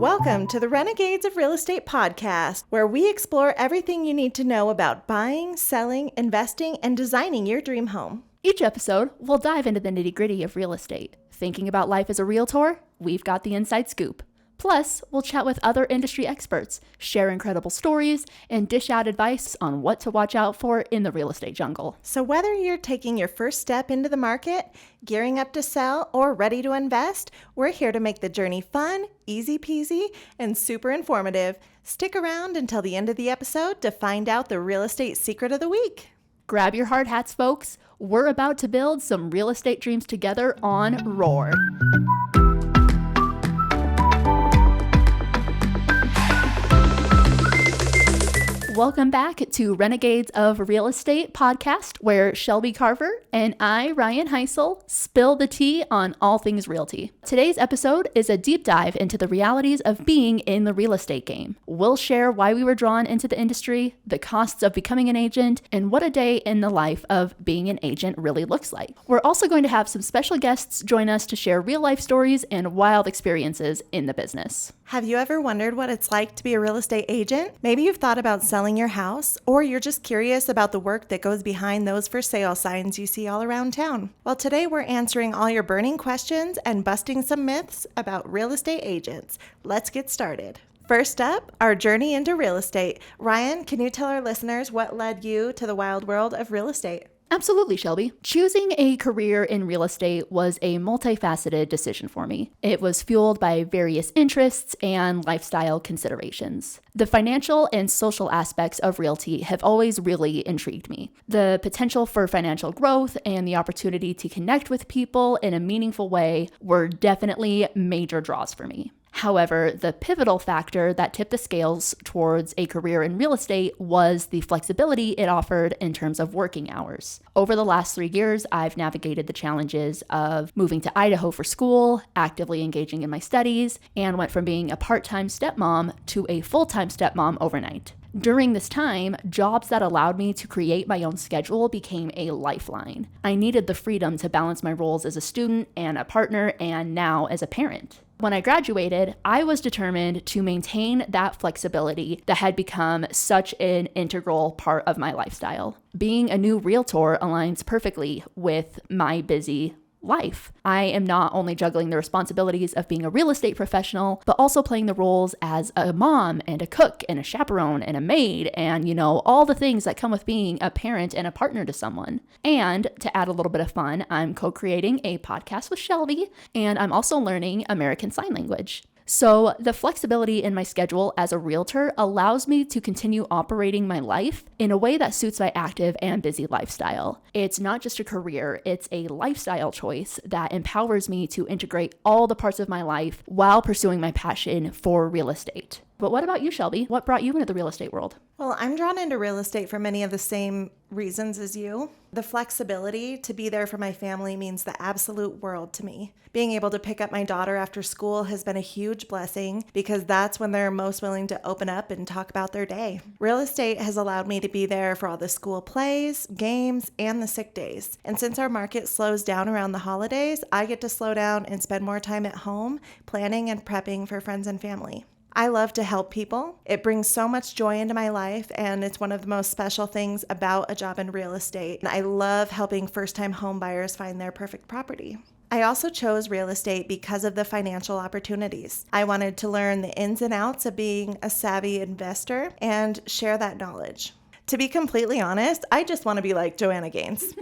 Welcome to the Renegades of Real Estate podcast, where we explore everything you need to know about buying, selling, investing, and designing your dream home. Each episode, we'll dive into the nitty-gritty of real estate. Thinking about life as a realtor? We've got the inside scoop. Plus, we'll chat with other industry experts, share incredible stories, and dish out advice on what to watch out for in the real estate jungle. So whether you're taking your first step into the market, gearing up to sell, or ready to invest, we're here to make the journey fun, easy peasy, and super informative. Stick around until the end of the episode to find out the real estate secret of the week. Grab your hard hats, folks. We're about to build some real estate dreams together on RORE. Welcome back to Renegades of Real Estate podcast, where Shelby Carver and I, Riane Hysell, spill the tea on all things realty. Today's episode is a deep dive into the realities of being in the real estate game. We'll share why we were drawn into the industry, the costs of becoming an agent, and what a day in the life of being an agent really looks like. We're also going to have some special guests join us to share real life stories and wild experiences in the business. Have you ever wondered what it's like to be a real estate agent? Maybe you've thought about selling your house, or you're just curious about the work that goes behind those for sale signs you see all around town. Well, today we're answering all your burning questions and busting some myths about real estate agents. Let's get started. First up, our journey into real estate. Riane, can you tell our listeners what led you to the wild world of real estate? Absolutely, Shelby. Choosing a career in real estate was a multifaceted decision for me. It was fueled by various interests and lifestyle considerations. The financial and social aspects of realty have always really intrigued me. The potential for financial growth and the opportunity to connect with people in a meaningful way were definitely major draws for me. However, the pivotal factor that tipped the scales towards a career in real estate was the flexibility it offered in terms of working hours. Over the last 3 years, I've navigated the challenges of moving to Idaho for school, actively engaging in my studies, and went from being a part-time stepmom to a full-time stepmom overnight. During this time, jobs that allowed me to create my own schedule became a lifeline. I needed the freedom to balance my roles as a student and a partner, and now as a parent. When I graduated, I was determined to maintain that flexibility that had become such an integral part of my lifestyle. Being a new realtor aligns perfectly with my busy life. I am not only juggling the responsibilities of being a real estate professional, but also playing the roles as a mom and a cook and a chaperone and a maid and, all the things that come with being a parent and a partner to someone. And to add a little bit of fun, I'm co-creating a podcast with Shelby, and I'm also learning American Sign Language. So the flexibility in my schedule as a realtor allows me to continue operating my life in a way that suits my active and busy lifestyle. It's not just a career, it's a lifestyle choice that empowers me to integrate all the parts of my life while pursuing my passion for real estate. But what about you, Shelby? What brought you into the real estate world? Well, I'm drawn into real estate for many of the same reasons as you. The flexibility to be there for my family means the absolute world to me. Being able to pick up my daughter after school has been a huge blessing because that's when they're most willing to open up and talk about their day. Real estate has allowed me to be there for all the school plays, games, and the sick days. And since our market slows down around the holidays, I get to slow down and spend more time at home planning and prepping for friends and family. I love to help people. It brings so much joy into my life, and it's one of the most special things about a job in real estate. And I love helping first-time home buyers find their perfect property. I also chose real estate because of the financial opportunities. I wanted to learn the ins and outs of being a savvy investor and share that knowledge. To be completely honest, I just want to be like Joanna Gaines.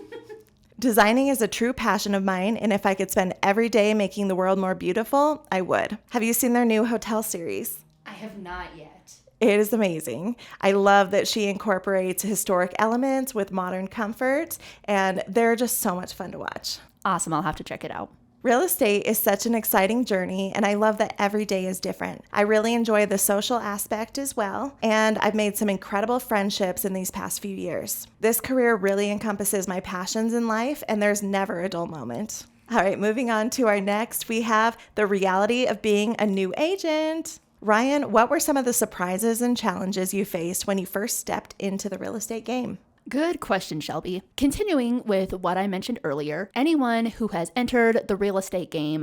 Designing is a true passion of mine, and if I could spend every day making the world more beautiful, I would. Have you seen their new hotel series? I have not yet. It is amazing. I love that she incorporates historic elements with modern comfort, and they're just so much fun to watch. Awesome, I'll have to check it out. Real estate is such an exciting journey, and I love that every day is different. I really enjoy the social aspect as well, and I've made some incredible friendships in these past few years. This career really encompasses my passions in life, and there's never a dull moment. All right, moving on to our next, we have the reality of being a new agent. Riane, what were some of the surprises and challenges you faced when you first stepped into the real estate game? Good question, Shelby. Continuing with what I mentioned earlier, anyone who has entered the real estate game